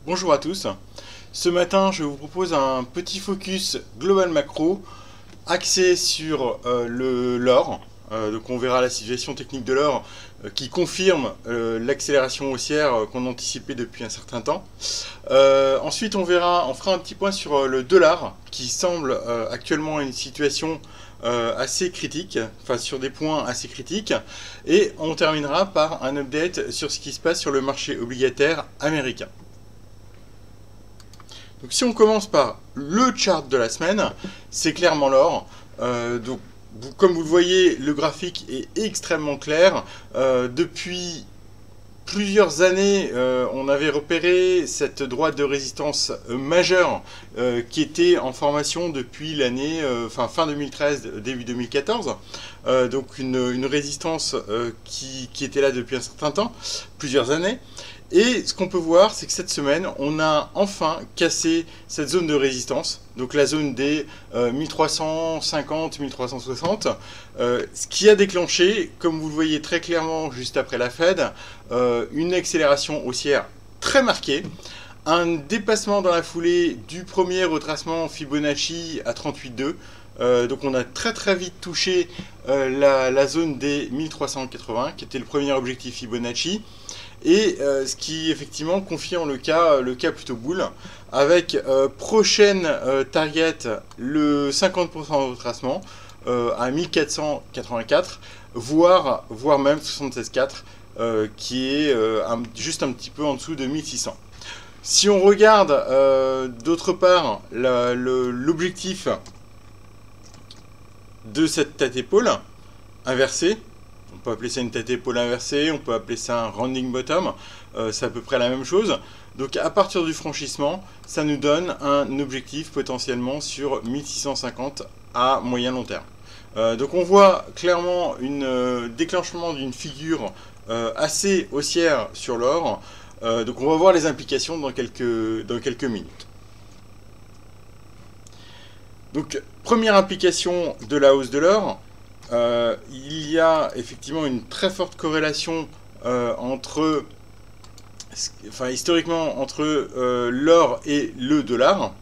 Bonjour à tous. Ce matin, je vous propose un petit focus global macro axé sur l'or. Donc on verra la situation technique de l'or qui confirme l'accélération haussière qu'on anticipait depuis un certain temps. Ensuite, on fera un petit point sur le dollar qui semble actuellement une situation assez critique, enfin sur des points assez critiques. Et on terminera par un update sur ce qui se passe sur le marché obligataire américain. Donc si on commence par le chart de la semaine, c'est clairement l'or. Comme vous le voyez, le graphique est extrêmement clair. Depuis plusieurs années, on avait repéré cette droite de résistance majeure qui était en formation depuis l'année fin 2013, début 2014. Donc une résistance qui était là depuis un certain temps, plusieurs années. Et ce qu'on peut voir, c'est que cette semaine, on a enfin cassé cette zone de résistance, donc la zone des 1350-1360, ce qui a déclenché, comme vous le voyez très clairement juste après la Fed, une accélération haussière très marquée, un dépassement dans la foulée du premier retracement Fibonacci à 38,2. Donc on a très vite touché la zone des 1380, qui était le premier objectif Fibonacci. Et ce qui effectivement confirme le cas plutôt bull, avec prochaine target le 50% de retracement à 1484, voire même 76,4, qui est juste un petit peu en dessous de 1600. Si on regarde d'autre part l'objectif de cette tête-épaule inversée, on peut appeler ça une tête-épaule inversée, on peut appeler ça un rounding bottom, c'est à peu près la même chose. Donc à partir du franchissement, ça nous donne un objectif potentiellement sur 1650 à moyen long terme. Donc on voit clairement un déclenchement d'une figure assez haussière sur l'or. Donc on va voir les implications dans quelques minutes. Donc première implication de la hausse de l'or. Il y a effectivement une très forte corrélation historiquement entre l'or et le dollar.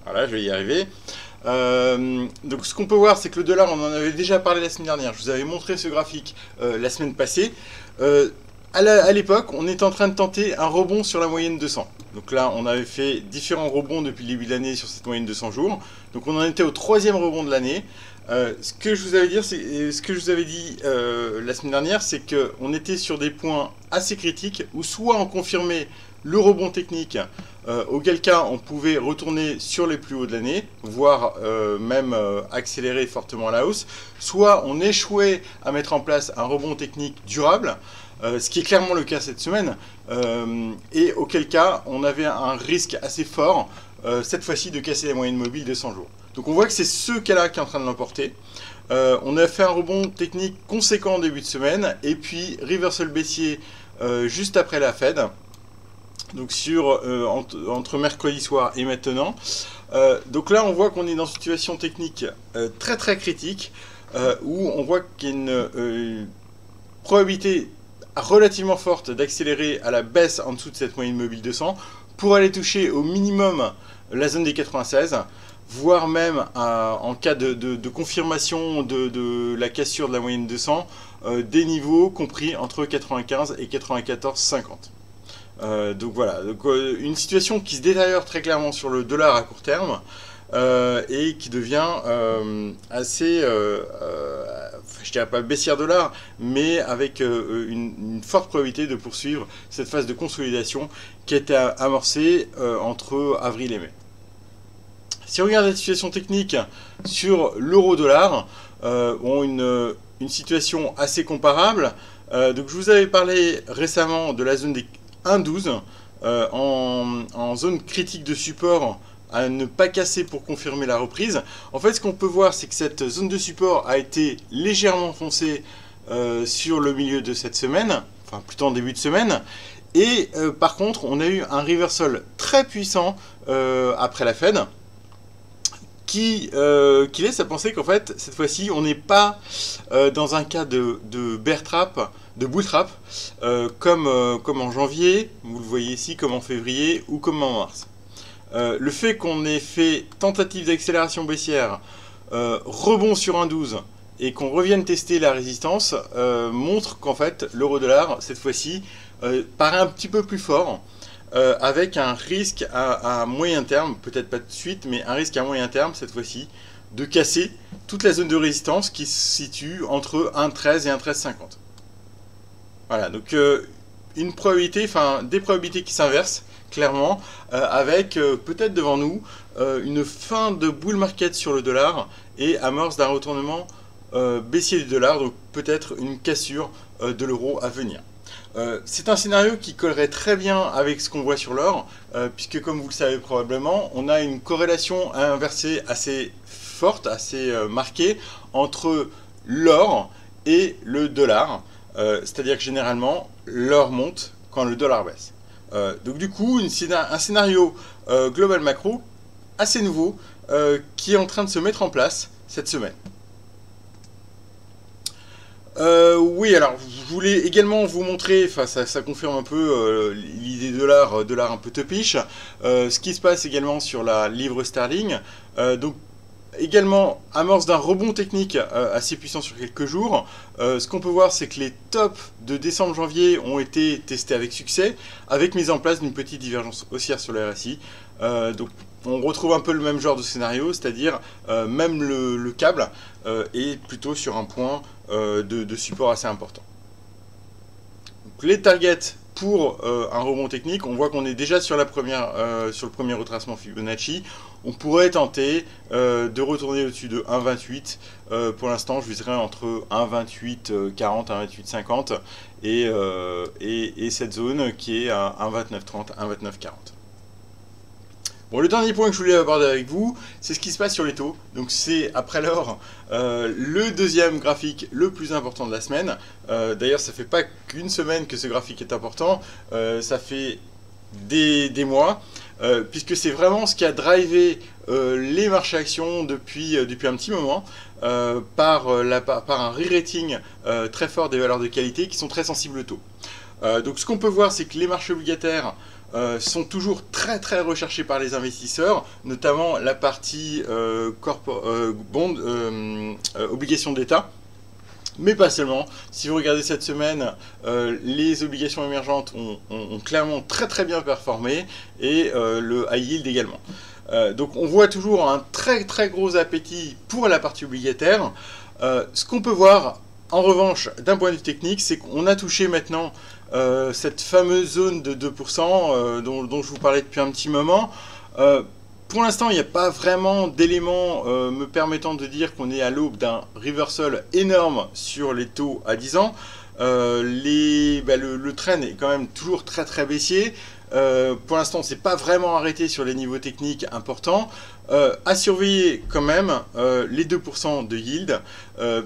Voilà, je vais y arriver. Donc ce qu'on peut voir, c'est que le dollar, on en avait déjà parlé la semaine dernière. Je vous avais montré ce graphique la semaine passée. À l'époque, on était en train de tenter un rebond sur la moyenne 200. Donc là, on avait fait différents rebonds depuis le début de l'année sur cette moyenne 200 jours. Donc on en était au troisième rebond de l'année. Ce que je vous avais dit la semaine dernière, c'est qu'on était sur des points assez critiques où soit on confirmait le rebond technique, auquel cas on pouvait retourner sur les plus hauts de l'année, voire même accélérer fortement à la hausse, soit on échouait à mettre en place un rebond technique durable, ce qui est clairement le cas cette semaine, et auquel cas on avait un risque assez fort, cette fois-ci, de casser la moyenne mobile de 100 jours. Donc on voit que c'est ce cas-là qui est en train de l'emporter. On a fait un rebond technique conséquent en début de semaine, et puis reversal baissier juste après la Fed, donc entre mercredi soir et maintenant. Donc là on voit qu'on est dans une situation technique très critique, où on voit qu'il y a une probabilité relativement forte d'accélérer à la baisse en dessous de cette moyenne mobile 200 pour aller toucher au minimum la zone des 96, voire même en cas de confirmation de la cassure de la moyenne 200, des niveaux compris entre 95 et 94,50. Donc voilà, une situation qui se détériore très clairement sur le dollar à court terme, et qui devient assez, je dirais pas baissière dollar, mais avec une forte probabilité de poursuivre cette phase de consolidation qui a été amorcée entre avril et mai. Si on regarde la situation technique sur l'euro-dollar, une situation assez comparable. Donc je vous avais parlé récemment de la zone des 1,12 en zone critique de support à ne pas casser pour confirmer la reprise. En fait, ce qu'on peut voir, c'est que cette zone de support a été légèrement foncée sur le milieu de cette semaine, enfin plutôt en début de semaine. Et par contre, on a eu un reversal très puissant après la Fed, qui laisse à penser qu'en fait, cette fois-ci, on n'est pas dans un cas de bear trap, de bull trap, comme en janvier, vous le voyez ici, comme en février ou comme en mars. Le fait qu'on ait fait tentative d'accélération baissière, rebond sur un 12 et qu'on revienne tester la résistance montre qu'en fait l'euro-dollar cette fois-ci paraît un petit peu plus fort avec un risque à moyen terme, peut-être pas tout de suite, mais un risque à moyen terme cette fois-ci de casser toute la zone de résistance qui se situe entre 1,13 et 1,1350. Voilà, donc une probabilité, enfin des probabilités qui s'inversent clairement, avec peut-être devant nous une fin de bull market sur le dollar et amorce d'un retournement baissier du dollar, donc peut-être une cassure de l'euro à venir. C'est un scénario qui collerait très bien avec ce qu'on voit sur l'or, puisque comme vous le savez probablement, on a une corrélation inversée assez forte, assez marquée entre l'or et le dollar. C'est-à-dire que généralement, l'or monte quand le dollar baisse. Donc du coup, un scénario global macro assez nouveau qui est en train de se mettre en place cette semaine. Oui, alors je voulais également vous montrer, enfin ça confirme un peu l'idée dollar un peu topiche, ce qui se passe également sur la livre sterling. Donc également amorce d'un rebond technique assez puissant sur quelques jours. Ce qu'on peut voir, c'est que les tops de décembre-janvier ont été testés avec succès, avec mise en place d'une petite divergence haussière sur le RSI. Donc on retrouve un peu le même genre de scénario, c'est-à-dire même le câble est plutôt sur un point de support assez important. Donc, les targets pour un rebond technique, on voit qu'on est déjà sur le premier retracement Fibonacci. On pourrait tenter de retourner au-dessus de 1,28. Pour l'instant, je viserais entre 1,2840, 1,2850 et cette zone qui est à 1,2930, 1,2940. Bon, le dernier point que je voulais aborder avec vous, c'est ce qui se passe sur les taux. Donc c'est après l'or le deuxième graphique le plus important de la semaine. D'ailleurs, ça fait pas qu'une semaine que ce graphique est important, ça fait des mois, puisque c'est vraiment ce qui a drivé les marchés actions depuis un petit moment, par un re-rating très fort des valeurs de qualité qui sont très sensibles au taux. Donc ce qu'on peut voir, c'est que les marchés obligataires sont toujours très recherchés par les investisseurs, notamment la partie obligations d'État. Mais pas seulement. Si vous regardez cette semaine, les obligations émergentes ont clairement très bien performé et le high yield également. Donc on voit toujours un très gros appétit pour la partie obligataire. Ce qu'on peut voir en revanche d'un point de vue technique, c'est qu'on a touché maintenant cette fameuse zone de 2% dont je vous parlais depuis un petit moment. Pour l'instant, il n'y a pas vraiment d'éléments me permettant de dire qu'on est à l'aube d'un reversal énorme sur les taux à 10 ans. Le trend est quand même toujours très baissier. Pour l'instant, on ne s'est pas vraiment arrêté sur les niveaux techniques importants. À surveiller quand même les 2% de yield,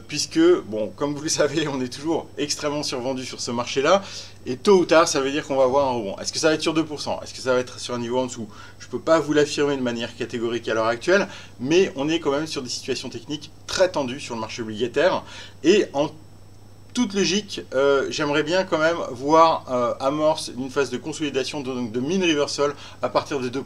puisque, bon, comme vous le savez, on est toujours extrêmement survendu sur ce marché-là, et tôt ou tard, ça veut dire qu'on va avoir un rebond. Est-ce que ça va être sur 2%? Est-ce que ça va être sur un niveau en dessous? Je ne peux pas vous l'affirmer de manière catégorique à l'heure actuelle, mais on est quand même sur des situations techniques très tendues sur le marché obligataire, et en toute logique, j'aimerais bien quand même voir amorce une phase de consolidation de mean reversal à partir de 2%.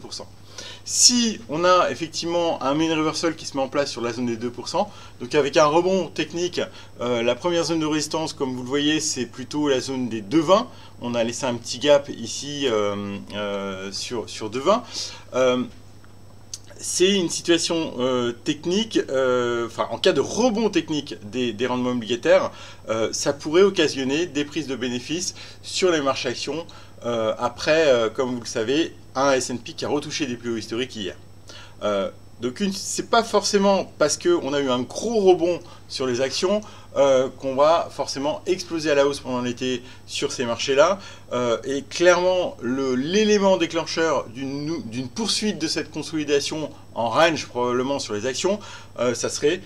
Si on a effectivement un mean reversal qui se met en place sur la zone des 2%, donc avec un rebond technique, la première zone de résistance, comme vous le voyez, c'est plutôt la zone des 2,20. On a laissé un petit gap ici sur 2,20. C'est une situation technique, en cas de rebond technique des rendements obligataires, ça pourrait occasionner des prises de bénéfices sur les marchés actions après, comme vous le savez, un S&P qui a retouché des plus hauts historiques hier. Donc c'est pas forcément parce qu'on a eu un gros rebond sur les actions qu'on va forcément exploser à la hausse pendant l'été sur ces marchés-là. Et clairement, l'élément déclencheur d'une poursuite de cette consolidation en range probablement sur les actions, ça serait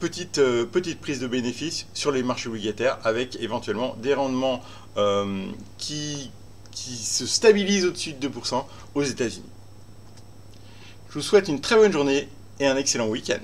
petite prise de bénéfice sur les marchés obligataires avec éventuellement des rendements qui se stabilisent au-dessus de 2% aux États-Unis. Je vous souhaite une très bonne journée et un excellent week-end.